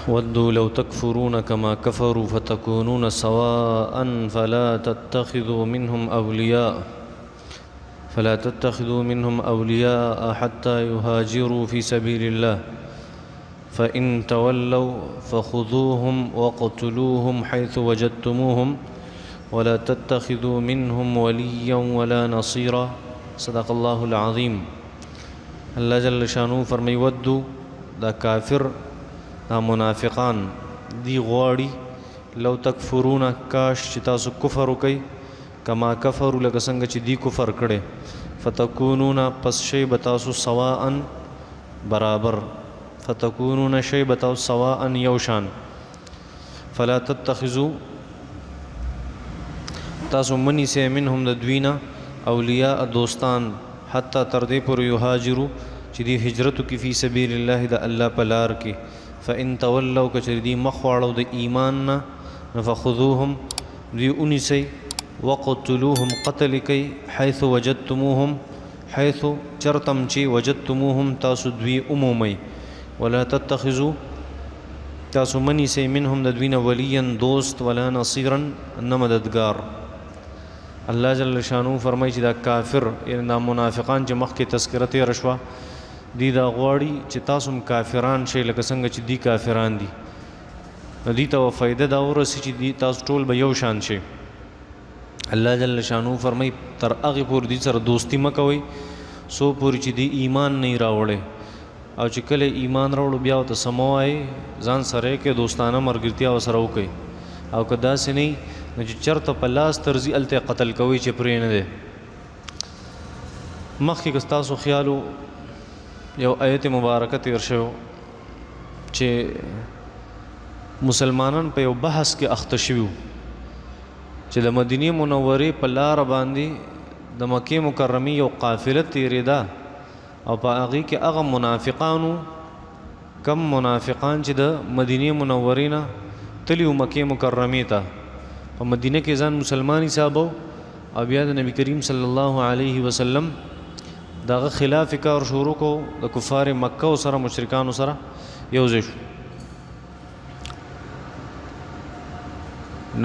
ودوا لو تكفرون كما كفروا فتكونون سواء فلا تتخذوا منهم أولياء حتى يهاجروا في سبيل الله فإن تولوا فخذوهم واقتلوهم حيث وجدتموهم ولا تتخذوا منهم وليا ولا نصيرا صدق الله العظيم. اللہ جل شانو فرمائی ودو دا کافر دا منافقان دی غواړي لو تکفرون کاش چې تاسو کفر وکئ کما کفروا لکه څنګه چې دی کفر کړي فتکونون پس شی بتاسو سواء برابر فتکونون شی بتاسو سواء یوشان فلا تتخذوا تاسو منی سے منهم د دوینا اولیاء دوستان حتی تردی پر یهاجروا چې دی هجرت کی فی سبیل الله د الله په لار کې فإن تولوا کچری دی مخواړو د ایمان نه فخذوهم دی انسی وقتلوهم قتل کی حيث وجدتموهم حيث چرتم چی وجدتموهم تاسو دوی عمومی ولا تتخذوا تاسو منی سے منهم د دوینا ولیا دوست ولا نصيرا نمددگار. اللہ جل شانو فرمائی چې دا کافر یعنی دا منافقان چې مخکې تذکرت رشوا دی دا غواړي چې تاسو کافران شئ لکه څنګه چې دی کافران دي دی ته فائدہ دا ورسي چې دی تاسو ټول به یو شان شئ. اللہ جل شانو فرمائی تر هغه پورې دی سره دوستی مه کوئ سو پورې چې دی ایمان نه راوړي او چې کله ایمان راوړو بیا ورته څه مه وایئ ځان سره یې کې دوستانه ملګرتیا ورسره وکئ او که داسې نه نو چې چېرته په لاس ترځي هلته قتل کوئ چې پرې نه دی. مخکې که ستاسو خیال یو آیت مبارکه تیر شوی چې مسلمانان په یو بحث کې اخته شوي چې د مدینې منورې په لاره باندې د مکې مکرمې یو قافله تېرېده او په هغې کې هغه منافقانو کم منافقان چې د مدینې منورې نه تلي وو مکې مکرمې ته په مدینه کې ځان مسلمان حسابو او بیا د نبی کریم صلی الله علیه وسلم دغه خلاف کار شروع کو د کفار مکه سره مشرکانو سره یوځای شو.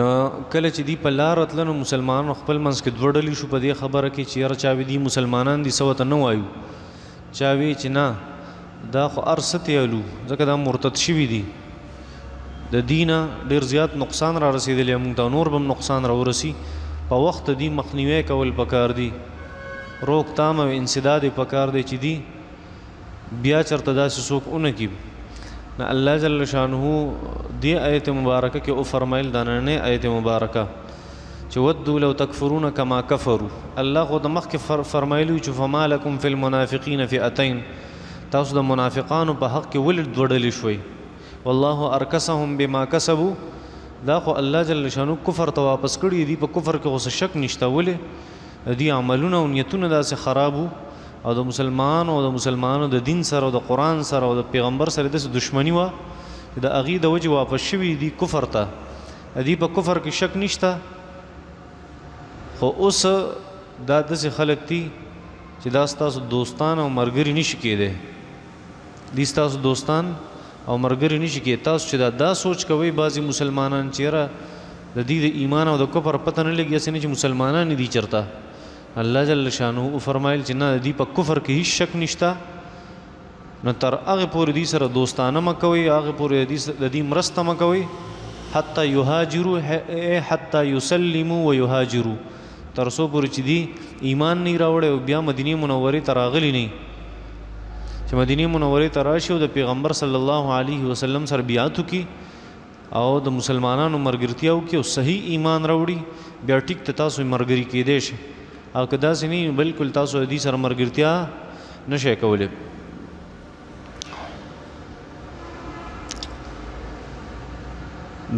نو کله چې دی په لار تلنو مسلمانانو خپل منځ کې دوه ډلې شو په دې خبره کې چې یاره چا وي دي مسلمانان دي څه ورته نه وایو چا وی چې نه دا خو هر څه تیالو ځکه دا مرتد شوي دي د دینه ډیر زیات نقصان را رسیدلی موږ ته نور به هم نقصان را ورسي په وخت دی مخنیوی کول پکار دي روکتام او انسداد پکار دی چې دی بیا چرته داسې څوک ونه کړي. نه الله جل شانه دی آیت مبارکه کې او فرمایل دا نه آیت مبارکه چې ودوا لو تکفرون کما کفروا الله خو د مخکې فرمایلی چې فما لکم فی المنافقین فئتین تاسو د منافقانو په حق کې ولې دوه ډلې شوئ والله ارکسهم بما کسبوا دا خو الله جل شانو کفر ته واپس کړي دي په کفر کې اوس شک نشته ولې دی عملونه او نیتونه داسې خرابو او د مسلمانانو د دین سره او د قرآن سره او د پیغمبر سره داسې دشمني وه د هغې د وجې واپس شوي دي کفر ته دی په کفر کې شک نشته خو اوس دا داسې خلک دي چې دا ستاسو دوستان او ملګري نشي کېدی دی ستاسو دوستان او مرګري نشي کې تاسو چې دا سوچ کوي بعضی مسلمانان چیرې د دې د ایمان او د کفر پته نه لګي اسنه چې مسلمانان دي چرته الله جل شانه فرمایل چې نه دې په کفر کې هیڅ شک نشته نو تر هغه پورې دې سره دوستانه مکوي هغه پورې د دې مرسته مکوي حتی یهاجروا حتی یسلموا ویهاجروا تر څو پورې چې دې ایمان نه راوړي او بیا مدینه منورې ته راغلي نه چې مدینه منورې ته راشي او د پیغمبر صلی الله علیه وسلم سره بیعت وکړي او د مسلمانانو مرګرتیا وکړي او صحیح ایمان راوړي بیا ټیک ته تاسو مرګري کېدی شي او که داسې نه بالکل تاسو د دې سره مرګرتیا نشئ کولی.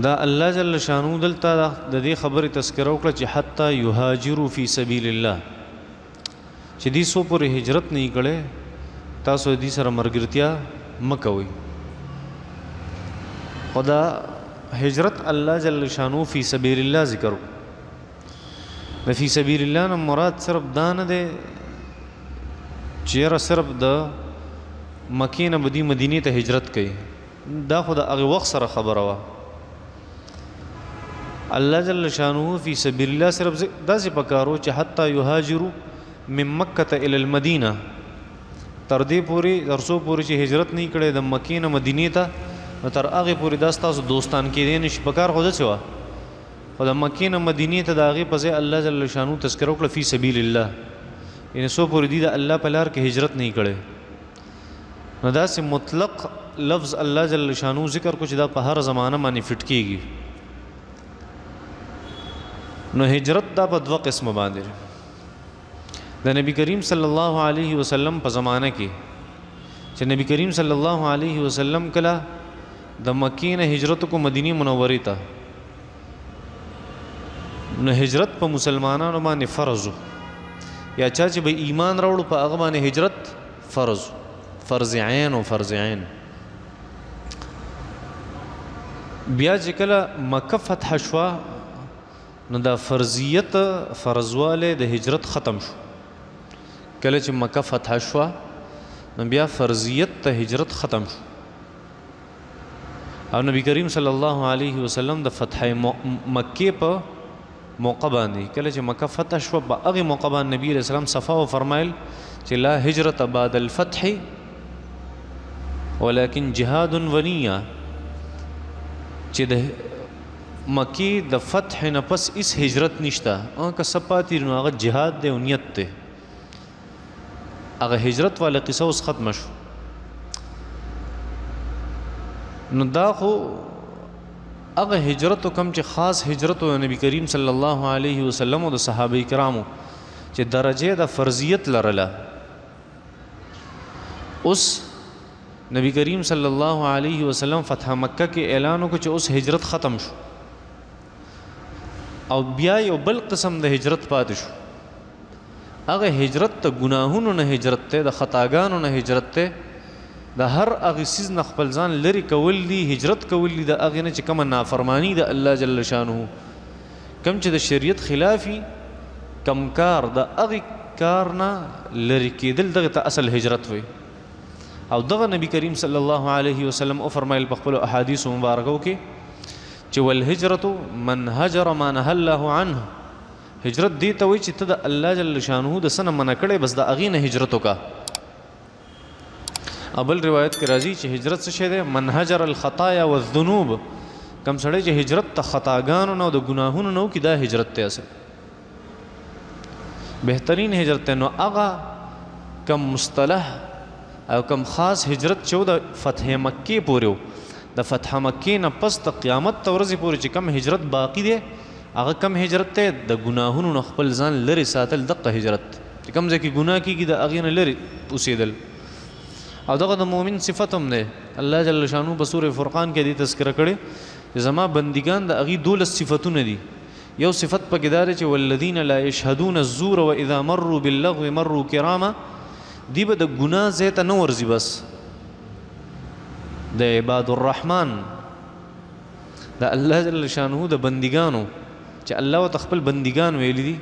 دا الله جل شانو دلته د دې خبرې تذکره وکړه چې حتی یهاجروا فی سبیل الله چې دې څو پورې هجرت نه کړي تاسو دې سره مرګرتیا مکوئ. خدا هجرت الله جل شانو فی سبیل الله ذکر د فی سبیل الله نه مراد صرف دا نه دی چې صرف د مکې نه بدی مدینې ته هجرت کوي دا خو د هغه وخت سره خبره وه. الله جل شانه فی سبیل الله صرف داسې پکارو چې حتی یهاجروا من مکة الى المدینه، تر دې پورې تر څو پورې چې هجرت نه کړي د مکې نه مدینې ته، نو تر هغې پورې دا ستاسو دوستان کېدی نه شي. پکار خو داسې وه، خو د مکې نه مدینې ته د هغې په ځای الله جل شانه تذکره وکړه فی سبیل الله، یعنې څو پورې دي د الله په لار کې هجرت نه کړي. نو داسې مطلق لفظ الله جل شانه ذکر کو چې دا په هر زمانه باندې فټ کېږي. نو هجرت دا په دوه قسمه باندې د نبی کریم صلی الله علیه وسلم په زمانه کې چې نبی کریم صلی الله علیه وسلم کله د مکې نه هجرت کو مدینه منورې ته، نو هجرت په مسلمانانو باندې فرض یا چا چې به ایمان راوړو په هغه باندې هجرت فرض عین او فرض عین. بیا چې کله مکه فتح شوه، نو دا فرضیت فرضواله د هجرت ختم شو. کله چې مکه فتح شوه، نو بیا فرضیت ته هجرت ختم شو، او نبی کریم صلی الله علیه وسلم د فتح مکه په موقع باندې کله چې مکه فتح شوه، په هغې موقع باندې نبی علیه السلام صفا و فرمایل چې لا هجرت بعد الفتح ولكن جهاد ونیه، چې د مکی د فتح نه پس اس هجرت نشته، که سپاتی نو هغه جهاد دی او نیت دی. هغه هجرت والا قصه اوس ختمه شو. نو دا خو هغه هجرت کم چې خاص هجرت و نبی کریم صلی الله علیه وسلم او د صحابه کرامو چې درجه د فرضیت لرله. اوس نبی کریم صلی الله علیه وسلم فتح مکه کې اعلان وکړ چې اوس هجرت ختم شو، او بیا یو بل قسم د هجرت پاتې شو. هغه هجرت ته ګناهونو نه هجرت ته، د خطاګانو نه هجرت ته، د هر هغه څیز نه خپل ځان لرې کول دي، هجرت کول دي د هغې نه چې کومه نافرمانی د الله جل شانه، کم چې د شریعت خلافي کم کار، د هغې کار نه لرې کېدل دغه ته اصل هجرت وي. او دغه نبی کریم صلی الله علیه وسلم او فرمایل په خپلو احادیثو مبارکو کې چې والهجرة من هجر ما نهى الله عنه، هجرت دی ته وایي چې ته د الله جل شانه د څه نه منع کړی، بس د هغې نه هجرت وکړه. بل روایت کې راځي چې هجرت څه شی دی؟ من هجر الخطایا والذنوب، کم سړی چې هجرت ته خطاګانو نه او د ګناهونو نه وکړي، دا هجرت دی اصل بهترین هجرت دی. نو هغه کم مصطلح او کم خاص هجرت چې د فتح مکې پورې و، د فتح مکې نه پس د قیامت ته ورځې پورې چې کم هجرت باقي دی، هغه کم هجرت دی د ګناهونو نه خپل ځان لرې ساتل، دغه هجرت چې کم ځای کې ګناه کېږي د هغې نه لرې اوسېدل. او دغه د مؤمن صفت هم دی. الله جل شانو په سورې فرقان کې دې تذکره کړې چې زما بندګان د هغې 12 صفتونه دي. یو صفت پکې دا دی چې والذین لا یشهدون الزور واذا مروا باللغو مروا کراما، دی به د ګناه ځای ته نه ورځي، بس د عباد الرحمن د الله جل شانه د بندګانو چې الله ورته خپل بندګان ویلي دي.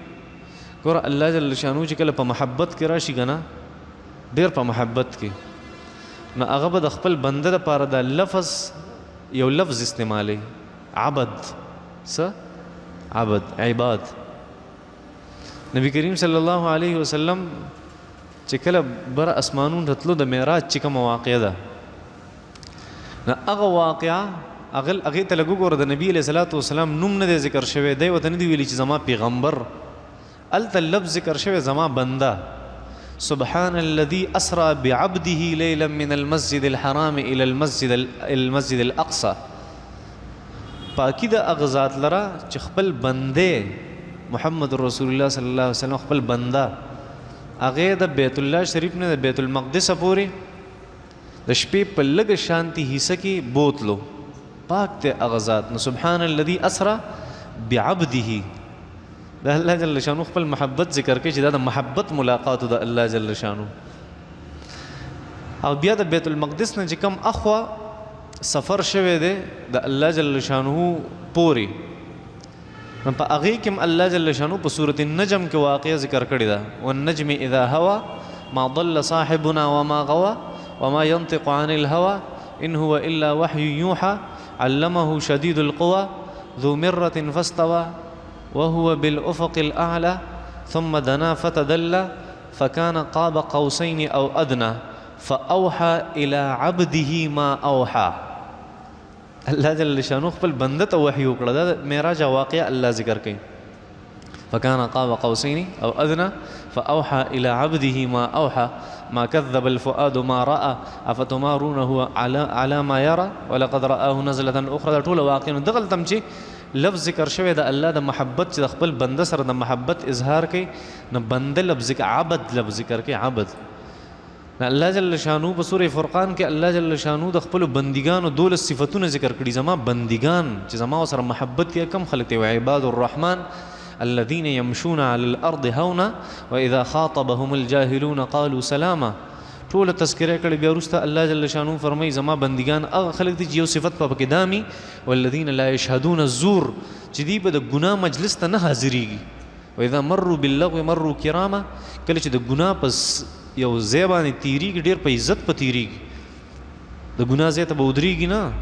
ګوره الله جل شانه چې کله په محبت کې راشي که نه، ډېر په محبت کې، نو هغه به د خپل بنده دپاره د لفظ یو لفظ استعمالوي، عبد. څه؟ عبد، عباد. نبی کریم صلی الله علیه وسلم چې کله بره اسمانون رتلو د معراج چې کومه واقعه ده، نو هغه واقعه هغې ته لږ وګوره، د نبي علیه صلات وسلام نوم نه دی ذکر شوی، دی ورته نه دی ویلي چې زما پیغمبر، هلته لفظ ذکر شوی زما بنده. سبحان الذي اسرى بعبده ليلا من المسجد الحرام الى المسجد الاقصى، پاکی د هغه ذات لره چې خپل بنده محمد رسول الله صلی الله علیه وسلم خپل بنده هغې د بیت الله شریف نه د بیت المقدس پورې د شپې په لږه شانتي حصه کې بوتلو، پاک دی هغه ذات. نو سبحان الذي اسرى بعبده، د الله جل شانو خپل محبت ذکر کوي چې دا د محبت ملاقاتو د الله جل شانو. او بیا د بیت المقدس نه چې کوم اخوا سفر شوی دی د الله جل شانو پورې، نو په هغې کې هم الله جل شانو په سورة النجم کې واقعه ذکر کړې ده، والنجم اذا هوى ما ضل صاحبنا وما غوى وما ينطق عن الهوى إن هو إلا وحي يوحى علمه شديد القوى ذو مرة فاستوى وهو بالأفق الأعلى ثم دنا فتدلى فكان قاب قوسين أو أدنى فأوحى إلى عبده ما أوحى. الله جل شانو خپل بنده ته وحی وکړه. دا معراج واقعه الله ذکر کوي. فكان قاب قوسين أو أدنى فأوحى إلى عبده ما أوحى ما كذب الفؤاد ما رأى أفتمارونه على ما يرى ولقد رآه نزلة أخرى. دا ټول واقعه دغل تم چې لفظ ذکر شوی د الله د محبت چې د خپل بنده سره د محبت اظهار کوي نو بنده لفظ عبد لفظ ذکر کوي عبد. الله جل شانو په سورې فرقان کې الله جل شانو د خپل بندګانو 12 صفاتونه ذکر کړي. زما بندګان چې زما سره محبت کوي کم خلک دی عباد الرحمن الذين يمشون على الأرض هونا وإذا خاطبهم الجاهلون قالوا سلاما. ټول تذکرہ کړي بیا وروسته الله جل شانو فرمایي زما بندگان هغه خلک دي چې یو صفت په کې دامي والذین لا یشهدون الزور چې دی به د ګناه مجلس ته نه حاضرېږي. واذا مروا باللغو مروا کراما کله چې د ګناه پس یو ځای باندې تیریږي ډېر په عزت په تیریږي د ګناه ځای ته به ودرېږي نه.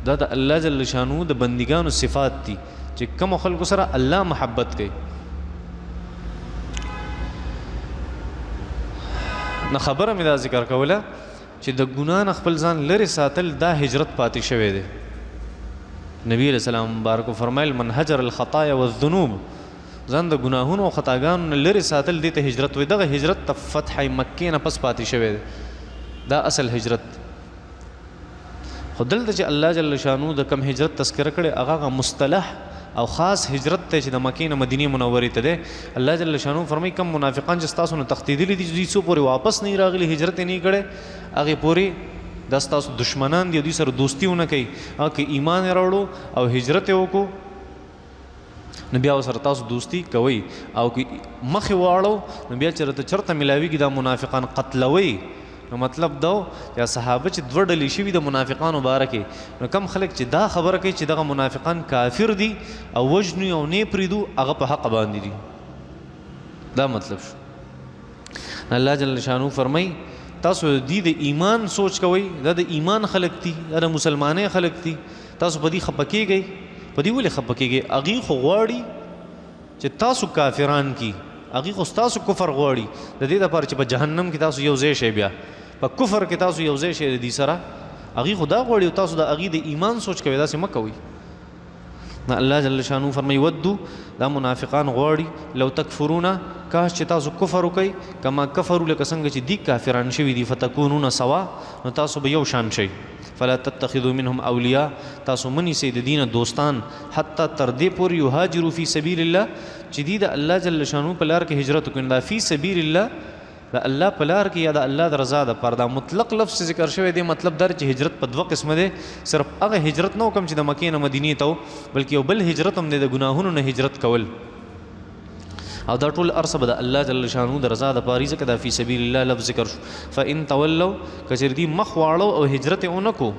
دا د الله جل شانو د بندگانو صفات دي چې کوم خلکو سره الله محبت کوي. نه خبره مې دا ذکر کوله چې د ګناه نه خپل ځان لرې ساتل دا هجرت پاتې شوی دی. نبی علیہ السلام مبارک فرمایل من هجر الخطايا والذنوب ځان د ګناهونو او خطاګانو نه لرې ساتل دې ته هجرت وي. دغه هجرت ته فتح مکې نه پس پاتې شوی دی. دا اصل هجرت. خو دلته چې الله جل شانو د کم هجرت تذکره کړې هغه مصطلح او خاص هجرت ته چې د مکې نه مدینه منورې ته دی. الله جل شانو فرمایي کم منافقان چې ستاسو نه تښتېدلي دي چې دوی څو پورې واپس نه راغلي هجرت یې نه کړی هغې پورې دا ستاسو دشمنان دي او دوی سره دوستي ونه کوي. هغه که ایمان یې راوړو او هجرت یې وکړو نو بیا ورسره تاسو دوستي کوئ او که مخې واړو نو بیا چېرته میلاویږي دا منافقان قتلوئ. نو مطلب دا یا صحابه چې دوه ډلې شوي د منافقانو باره کې نو کم خلک چې دا خبره کوي چې دغه منافقان کافر دي او وژنو او نه پرېږدو هغه په حق باندې دي. دا مطلب شو. الله جل شانو فرمایي تاسو د د ایمان سوچ کوئ. دا د ایمان خلک دي دا د مسلمانۍ خلک دي. تاسو په دې خفه کېږئ. په دې ولې خفه کېږئ؟ هغوی خو غواړي چې تاسو کافران کي. هغوی خو ستاسو کفر غواړي د دې دپاره چې په جهنم کې تاسو یو ځای شئ. بیا په کفر کې تاسو یو ځای شئ د دې سره. هغوی خو دا غواړي او تاسو د هغوی د ایمان سوچ کوئ. داسې مه کوئ. الله جل شانو فرمایي ودو دا منافقان غواړي لو تکفرونه کاش چې تاسو کفر وکئ کما کفرو لکه څنګه چې دی کافران شوي دي فتکونون سوا نو تاسو به یو شان شئ. فلا تتخذوا منهم اولیاء تاسو منیسئ د دینه دوستان حتی تر دې پورې یهاجروا فی سبیل الله چې دی د الله جل شانو په لار کې هجرت وکړي. دا فی سبیل الله د الله په لار کې یا د الله د رضا دپاره دا مطلق لفظ ذکر شوی دی. مطلب دا چې هجرت په دوه قسمه دی. صرف هغه هجرت نه وکړم چې د مکې نه مدینې ته و بلکې یو بل هجرت هم دی د ګناهونو نه هجرت کول. او دا ټول ارسه به د الله جل شانو د رضا دپاره ځکه دا فی سبیل الله لفظ ذکر شو. فان تولوا که چېرې دوی مخ واړو او هجرت یې ونه کړو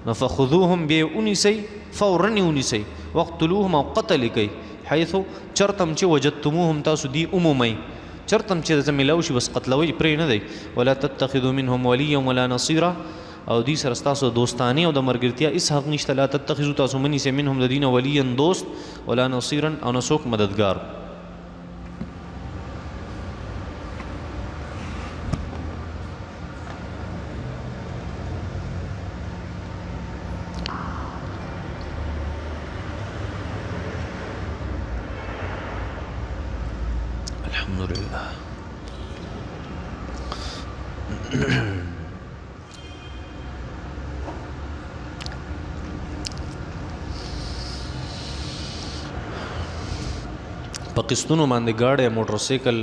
نو فخذوهم بیا یې ونیسئ فورا یې ونیسئ واقتلوهم او قتل یې کوئ حیثو چرتم چې وجدتموهم تاسو دی عمومئ چرتم چې درته میلاو شي بس قتلوئ پرې نه دی. ولا تتخذوا منهم ولیا ولا نصیرا او دوی سره ستاسو دوستانې او د ملګرتیا هېڅ حق نشته. لا تتخذوا تاسو منیسئ منهم د دوی نه ولیا دوست ولا نصیرا او نه څوک مددګار. الحمدلله. په قسطونو باندې ګاډی موټرسایکل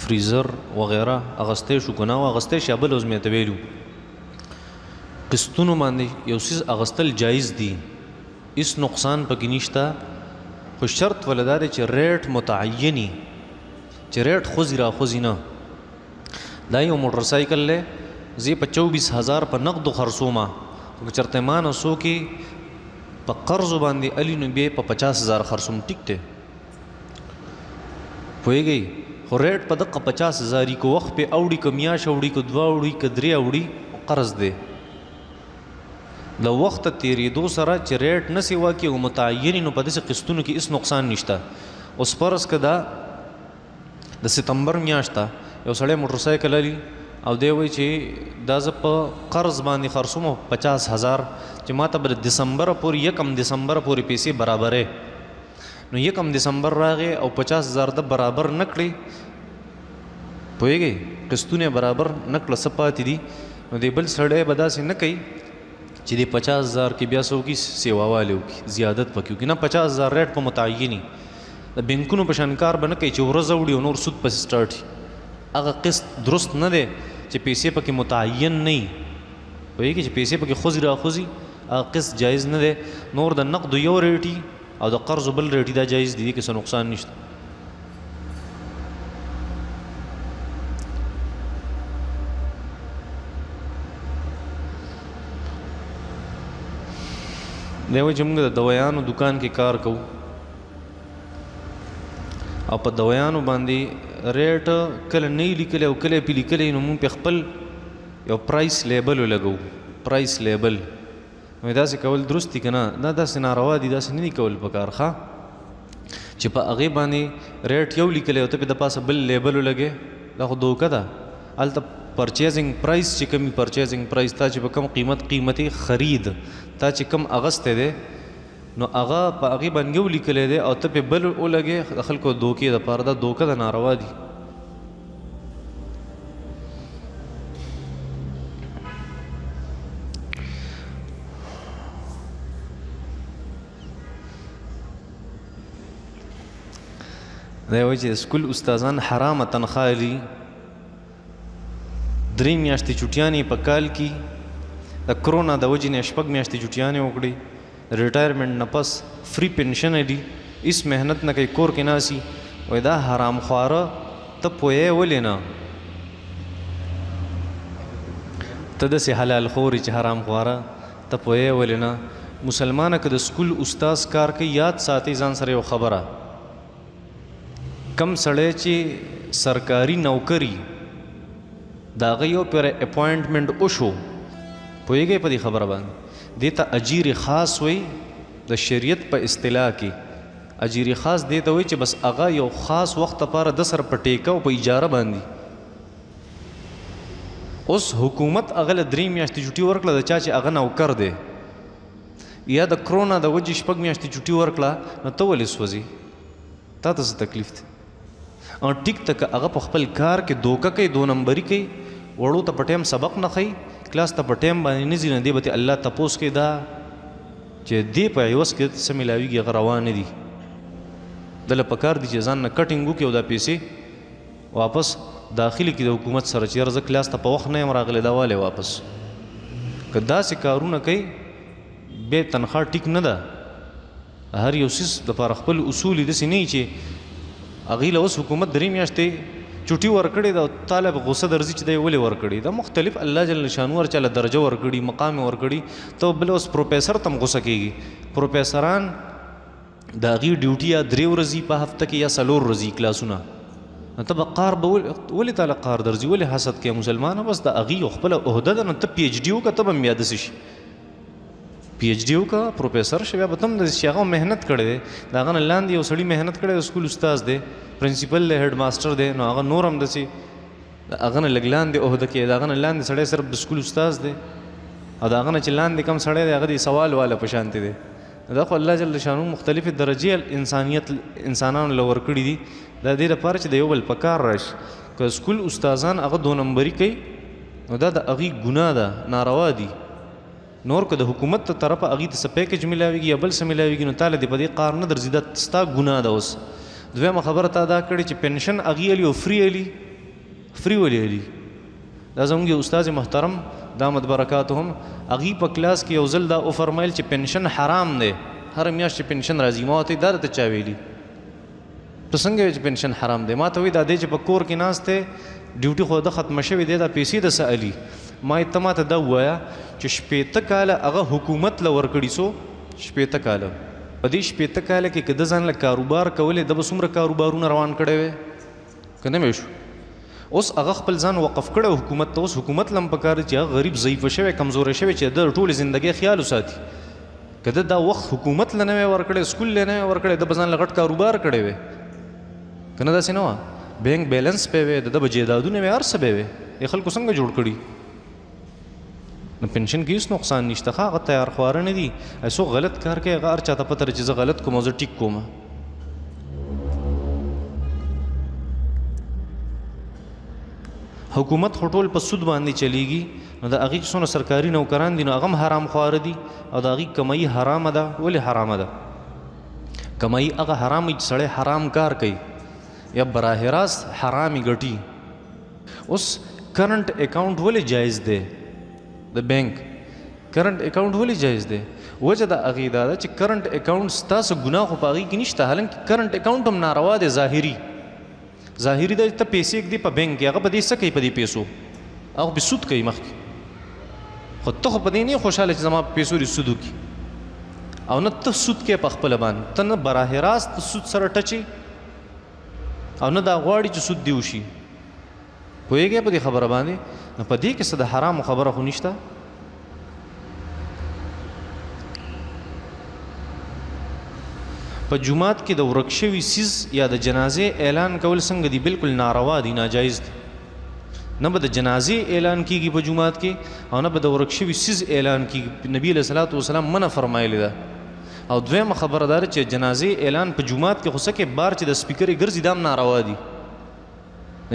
فریزر وغیره اغستی شو که نه اغستی شي بل وزمې ته ویلو قسطونو باندې یو څیز اغستل جایز دي هېڅ نقصان پکې نشته. خو شرط ولې دا دی چې ریټ متعیني چې ریټ خوځي را خوځي نه. دا یو موټرسایکل دی زه په 24,000 په نقدو خرڅومه که چېرته ما نه څوک په قرضو باندې علي نو بیا په 50,000 خرڅوم ټیک دی پوهېږئ. خو ریټ په دقه 50,000 که وخت پې اوړي که میاشت اوړي که 2 اوړي که 3 اوړي قرض دی د وخت تیریدو سره چې ریټ نه سیوا کې او متعین نو په داسې قسطونو کې هیڅ نقصان نشته. اوس فرض که دا د ستمبر میاشت ته یو سړی موټرسایکل لري او دی وایي چې دا زه په قرض باندې خرڅوم 50,000 چې ما ته به د دسمبر پورې 1 دسمبر پورې پیسې برابرې. نو 1 دسمبر راغی او 50,000 د برابر نه کړې پوهېږئ قسطونه برابر نه کړه څه پاتې دي. نو دی بل سړی به داسې نه کوي چې د 50,000 کې بیا څه وکړي سیواوالی وکړي زیادت پکې وکړي. نه 50,000 ریټ په متعیني د بینکونو په شان کار به نه کوي چې ورځ وړي او نور سود پسې سټارټ. هغه قسط درست نه دی چې پیسې پکې متعین نه وي پوهېږي چې پیسې پکې خوځي راخوځي هغه قسط جایز نه دی. نور د نقد یو ریټي او د قرض بل ریټي دا جایز دي کې څه نقصان نشته. دی وایي چې موږ د دوایانو دکان کې کار کوو او په دوایانو باندې ریټ کله نه لیکلی او کله پې لیکلی نو موږ پې خپل یو پرایس لیبل ولګو پرایس لیبل. نو داسې کول درست دي که نه؟ دا داسې ناروا دي داسې نه دي کول پکار ښه چې په هغې باندې ریټ یو لیکلی او ته پې د پاسه بل لیبل ولګې دا خو دوکه ده. هلته پرچیزنګ پرایس چې کومي پرچیزنګ پرایس تا چې په کم قیمتي خرید تا چې کم اغستی دی نو هغه په هغې باندې یو لیکلی دی او ته پې بل ولګې د خلکو دوکې دپاره دا دوکه ده ناروا دي. دی وایي چې د سکول استادان حرامه تنخواه لي 3 میاشتې چوټیانې په کال کې د کرونا د وجې نه 6 میاشتې چوټیانې وکړي ریټایرمنټ نه پس فری پنشن لي هېڅ محنت نه کوي کور کې ناسي. وایي دا حرام خواره ته پوهې ولې نه ته داسې حلال خورې چې حرام خواره ته پوهې ولې نه. مسلمانه که د سکول استاز کار کوي یاد ساتي ځان سره یو خبره کم سړی چې سرکاري نوکري د هغه یو پرې اپوینټمنټ وشو پوهېږئ په دې خبره باندې دې ته اجیر خاص وایي د شریعت په اصطلاح کې اجیر خاص دې ته وایي چې بس هغه یو خاص وخت لپاره د سر په ټیکه او په اجاره باندې. اوس حکومت هغه له 3 میاشتې چوټي ورکړه د چا چې هغه نوکر دی یا د کرونا د وجې 6 میاشتې چوټي ورکړه نو ته ولې سوځي تا ته څه تکلیف دی؟ او ټیک ته که هغه په خپل کار کې دوکه کوي 2 نمبري کوي وړو ته په ټایم سبق نه ښیي کلاس ته په ټایم باندې نه ځي نو دی به ته الله تپوس کوي دا چې دې په عوض کې څه میلاویږي هغه روا نه دي. دله پکار دي چې ځان نه کټینګ وکړي او دا پیسې واپس داخلي کړي د حکومت سره چې یاره زه کلاس ته په وخت نه یم راغلی دا والی واپس. که داسې کارونه کوي بیا تنخواه ټیک نه ده. هر یو څیز دپاره خپل اصول یې داسې نه وي چې هغې له اوس حکومت 3 میاشتې چوټي ورکړې ده او طالب غصه درځي چې دی ولې ورکړي دا مختلف الله جل شانو ورچاله درجه ورکړي مقام ورکړي ته بل اوس پروفیسر تم غصه کېږي. پروفیسران د هغې ډیوټي یا 3 ورځې په هفته کې یا 4 ورځې کلاسونه نو ته به قار به ولې تاله قار درځي ولې حسد کوې مسلمانه بس د هغې یو خپله عهده ده نو ته پی ایچ ډي وکړه ته به هم بیا داسې شي پی ایچ ډي وکړه پروفیسر شي بیا به ته هم داسې شي هغه محنت کړی دی د هغه نه لاندې یو سړي محنت کړی د سکول استاز دی پرنسپل دی هیډ ماسټر دی نو هغه نور هم داسې د هغه نه لږ لاندې عهده کې د هغه نه لاندې سړی صرف د سکول استاز دی او د هغه نه چې لاندې کم سړی دی هغه د سوال والا په شانتې دی. دا خو الله جل شانو مختلفې درجې انسانیت انسانانو له ورکړي دي دا دې لپاره چې د یو بل په کار راشي. که سکول استادان هغه 2 نمبري کوي نو دا د هغې ګناه ده ناروا دي. نور که د حکومت ته طرفه هغې ته څه پیکج میلاویږي یا بل څه میلاویږي نو تاله دې په دې قار نه درځي دا ستا ګناه ده. اوس دویمه خبره تا دا کړې چې پنشن هغې علي او فري علي فري ولې علي دا زموږ یو استاذ محترم دامت برکاتهم هغې په کلاس کې یو ځل دا وفرمیل چې پنشن حرام دی هر میاشت چې پنشن راځي ما ورته دا درته چا ویلي ته څنګه وایې چې پنشن حرام دی؟ ما ته وایي دا دی چې په کور کې ناست دی ډیوټي خو ده ختمه شوې دی دا پیسې د څه علي ما ته ما ته دا ووایه چې 15 کاله هغه حکومت له ورکړي څو 15 کاله په دې 15 کاله کې که ده ځان له کاروبار کولی ده به څومره کاروبارونه روان کړی وی که نه مې شو اوس هغه خپل ځان وقف کړی حکومت ته. اوس حکومت لم پکار چې هغه غریب ضعیف شوی کمزور شوی چې د ټول ژوندۍ خیال وساتي. کله دا وخت حکومت لنه ورکړي سکول لنه ورکړي د بزن لغټ کاروبار کړي وي کنه دا سينو بینک بیلانس په وي د بجیدادونه وي ارسه به وي خلکو څنګه جوړ کړي نو پنشن کې هیڅ نقصان نشته. هغه تیار خوار نه دي ایسو غلط کار کوي هغه چاته پته چې زه غلط کوم زه ټیک کوم. حکومت هټول په سود باندې چلیږي نو د هغې چې څونه سرکاري نوکران دي نو هغه هم حرام خواره دي او د هغې کمایي حرامه ده. ولې حرامه ده؟ کمایي هغه حرام چې سړی حرام کار کوي یا براه راست حرامي ګټي. اوس کرنٹ اکاؤنٹ ولې جایز دی؟ د بینک کرنٹ اکاؤنٹ ولې جایز دی؟ وجه د هغې دا ده چې کرنٹ اکاؤنٹ ستاسو ګناه خو په هغې کې نشته. حالانکه کرنٹ اکاؤنٹ هم ناروا دی ظاهري ده ته پیسې ږدي په بینک کې هغه په دې څه کوي په دې پیسو هغه په سود کوي مخکې خو ته خو په دې نه خوشحاله چې زما پیسو دې سود وکړي او نه ته سود کې په خپله باندې ته نه براه راست سود سره ټچې او نه دا غواړي چې سود دې وشي. پوهېږې په دې خبره باندې نو په دې کې څه د حرامو خبره خو نشته. په جومات کې د ورک شوي څیز یا د جنازې اعلان کول څنګه دي؟ بالکل ناروا دي ناجایز دي. نه به د جنازې اعلان کیږي په جومات کې او نه به د ورک شوي څیز اعلان کیږي. نبی علیه صلات وسلام منع فرمایلی ده. او دویمه خبره دا چې جنازې اعلان په جومات کې خو څه کې بار چې د سپیکرې ګرځي دا هم ناروا دي.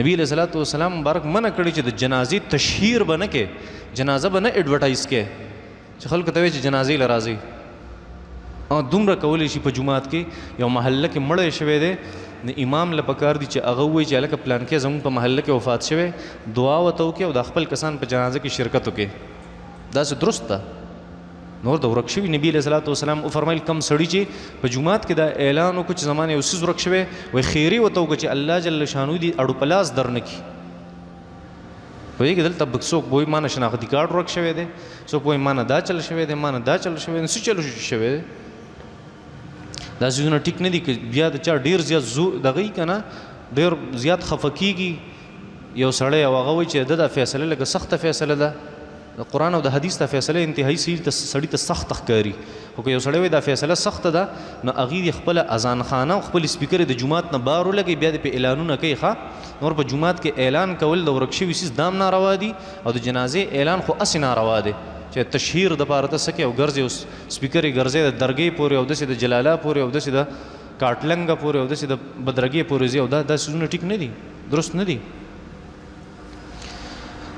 نبی علیه صلات وسلام مبارک منع کړي چې د جنازې تشهیر به نه کې جنازه به نه اډورټایز کې چې خلکو ته وایي چې جنازې له راځي. دومره کولی شي په جومات کې یو محله کې مړی شوی دی نو امام له پکار دي چې هغه ووایي چې هلکه پلان کې زموږ په محله کې وفات شوی دعا ورته وکړي او د خپل کسان په جنازه کې شرکت وکړي. داسې درست ده. نور د ورک شوي نبي علیه صلات وسلام وفرمیل کم سړي چې په جومات کې دا اعلان وکړو چې زما نه یو څیز ورک شوی وایي خیري ورته وکړه چې الله جل شانو دې اړو په لاس در نه کړي. پوهېږې دلته څوک وایي ما نه شناختي کارډ ورک شوی دی څوک وایي ما نه دا چل شوی دی ما نه دا چل شوی دی. څه چلو شوی دی؟ دا څیزونه ټیک نه دي. که بیا د چا ډېر زیات دغه یي که نه ډېر زیات خفه کېږي یو سړی او هغه وایي چې د دا فیصله لږه سخته فیصله ده د قرآن او د حدیث دا فیصله انتهایي سړي ته سخته ښکاري. خو که یو سړی وایي دا فیصله سخته ده نو هغې د خپله اذان خانه او خپل سپیکر د جومات نه بار ولګوي بیا د پې اعلانونه کوي. ښه نور په جومات کې اعلان کول د ورک شوي څیز دا هم ناروا دي او د جنازې اعلان خو هسې ناروا دی چې تشهیر دپاره ته څه کوي او ګرځي اوس سپیکر یې ګرځي د درګۍ پورې او داسې د جلاله پورې او داسې د کاټلنګه پورې او داسې د بدرګۍ پورې ځي او دا څیزونه ټیک نه دي درست نه دي.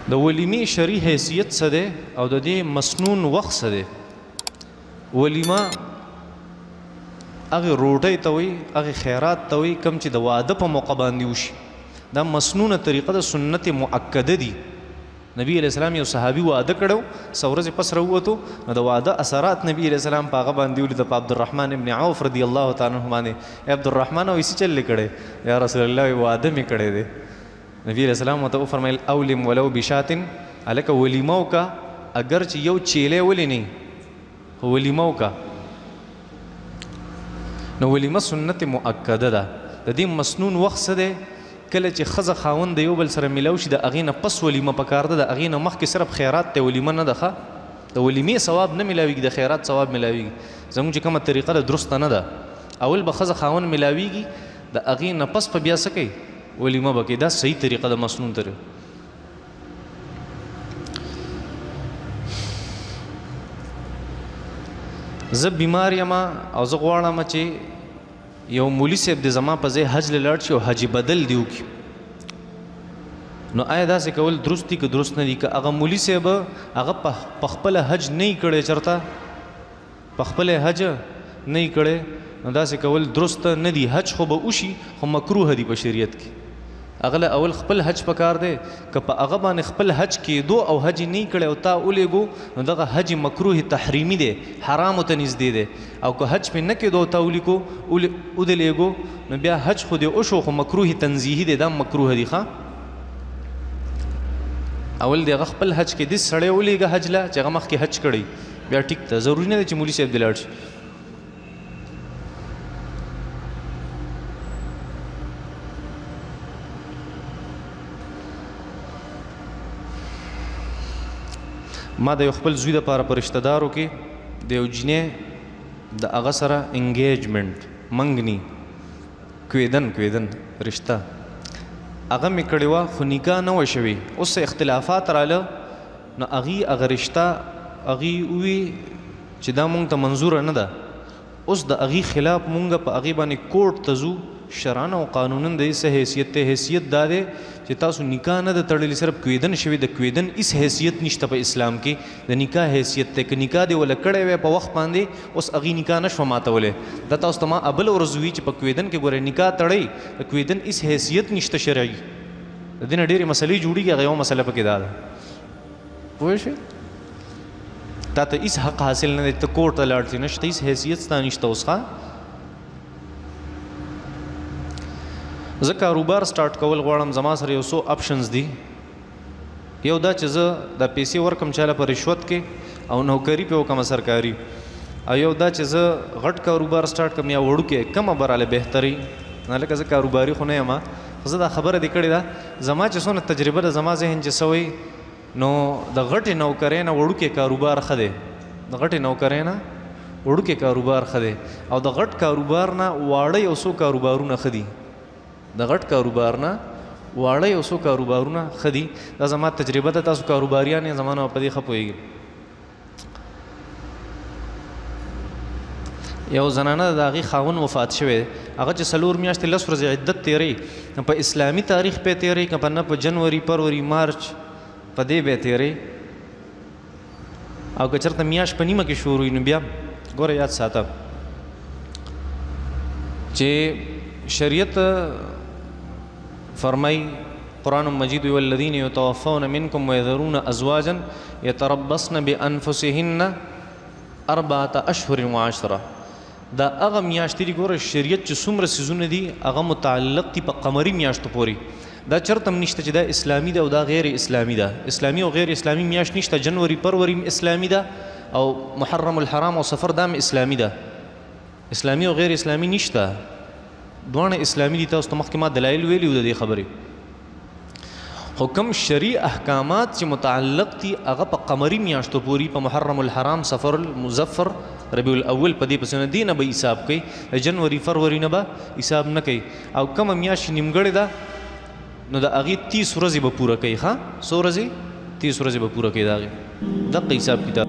د ولیمې شرعي حیثیت څه دی او د دې مسنون وخت څه دی؟ ولیمه هغې روټۍ ته وایي هغې خیرات ته وایي کوم چې د واده په موقع باندې وشي. دا مسنونه طریقه د سنت مؤکده دي. نبی علیہ السلام یو صحابي واده کړو څو ورځې پس راووتو نو د واده اثرات نبی علیہ السلام په هغه باندې ولید په عبدالرحمن ابن عوف رضی الله تعالی عنہ باندې. عبدالرحمن او څه چل کړي یا رسول الله واده می کړی دی. نبی علیہ السلام ته فرمایل اولم ولو بشاتن الک ولیمه وکا اگر چې یو چیلې ولې نه ولیمه وکا. نو ولیمه سنت مؤکده ده. د دې مسنون وخت څه دی؟ کله چې ښځه خاوند د یو بل سره میلاو شي د هغې نه پس ولیمه پکار ده. د هغې نه مخکې صرف خیرات ته ولیمه نه ده. ښه د ولیمې ثواب نه میلاویږي د خیرات ثواب میلاویږي. زموږ چې کومه طریقه ده درسته نه ده. اول به ښځه خاوند میلاویږي د هغې نه پس په بیا څه کوي ولیمه به کوي. دا صحیح طریقه ده مسنون طریقه. زه بیمار یم او زه غواړم چې یو مولي صاحب د زما په ځای حج له لاړ شي او حج بدل دی وکړي. نو آیا داسې کول درست دي که درست نه دي؟ که هغه مولي صاحب هغه په خپله حج نه یې کړی چېرته په خپله حج نه یې کړی نو داسې کول درست نه دي. حج خو به وشي خو مکروه دي په شریعت کې. هغه له اول خپل حج پکار دی که په هغه باندې خپل حج کېدو او حج نه یې کړی او تا ولیږو نو دغه حج مکروه تحریمي دی حرامو ته نږدې دی. او که حج پې نه کېدو او تا ودلیږو نو بیا حج خو دې وشو خو مکروه تنزیهي دی دا مکروه دی. ښه اول دی هغه خپل حج کې دې سړی ولیږه حج له چې هغه مخکې حج کړی بیا ټیک ته ضروري نه دی چې مولي صاحب دې لاړ شي. ما د یو خپل زوی دپاره په رشته دارو کې د یو جینۍ د هغه سره انګیجمنټ منګني کویدن رشته هغه مې کړې وه خو نکاح نه وه شوې. اوس اختلافات راله نو هغه رشته هغې ووي چې دا مونږ ته منظوره نه ده. اوس د هغې خلاف مونږ په هغې باندې کورټ ته ځو شرعن او قانونا د څه حیثیت دی؟ حیثیت دا دی چې تاسو نکاح نه ده تړلې، صرف کویدن شوي. د کویدن هیڅ حیثیت نشته په اسلام کې، د نکاح حیثیت دی. که نکاح دی وله کړی وی په وخت باندې اوس هغې نکاح نه شوه ماتولی. دا تاسو ته ما بله ورځ وي چې په کویدن کې ګورئ نکاح تړئ، د کویدن هیڅ حیثیت نشته شرعي. د دې نه ډېرې مسلې جوړېږي، هغه یوه مسله پکې دا ده. پوه شئ؟ تا ته هیڅ حق حاصل نه دی، ته کورټ ته لاړ شې، نشته هیڅ حیثیت ستا نشته. اوس ښه زه کاروبار سټارټ کول غواړم، زما سره یو څو آپشنز دي. یو دا چې زه دا پیسې ورکم چاله په رشوت کې او نوکري پې وکړم سرکاري، او یو دا چې زه غټ کاروبار سټارټ کړم یا وړوکی، کومه براله بهتري؟ نه لکه زه کاروباري خو نه یم، خو زه دا خبره دې کړې ده زما چې څونه تجربه ده، زما ذهن چې څه وایي نو د غټې نوکرۍ نه وړوکی کاروبار ښه دی. د غټې نوکرۍ نه وړوکی کاروبار ښه دی، او د غټ کاروبار نه واړه یو څو کاروبارونه ښه دي. د غټ کاروبار نه واړه یو څو کاروبارونه ښه دي. دا زما تجربه ده، تاسو کاروباریان یې، زما نه په دې ښه پوهېږي. یو زنانه د هغې خاوند وفات شوی، هغه چې 4 میاشتې 10 ورځې عدت تېرئ، نه په اسلامي تاریخ پې تېرئ که نه په جنوري فروری مارچ په دې به تېرئ، او که چېرته میاشت په نیمه کې شروع وي نو بیا ګوره یاد ساته چې شریعت فرمای قرآن مجید والذین یتوفون منکم ویذرون ازواجا یتربصن بانفسهن 4 اشهر وعشره. دا هغه میاشتې دي ګوره شریعت چې څومره څیزونه دي هغه متعلق دي په قمري میاشتو پورې. دا چرته هم نشته چې دا اسلامي ده او دا غیر اسلامي ده. اسلامي او غیر اسلامي میاشت نشته. جنوري فروری اسلامي ده او محرم الحرام او سفر دا هم اسلامي ده. اسلامي او غیر اسلامي نشته، دوانه اسلامي دي. تاسو ته مخکې ما دلایل ویلي وو د دې خبرې. خو کوم شرعي احکامات چې متعلق دي هغه په قمري میاشتو پورې، په محرم الحرام، سفر المظفر، ربیع الاول، په دې پسې نه دي نه به حساب کوي، د جنوري فروری نه به حساب نه کوي. او کومه میاشت نیمګړې ده نو د هغې 30 ورځې به پوره کوي. ښه څو ورځې؟ 30 ورځې به پوره کوي د هغې. دقه حساب کتاب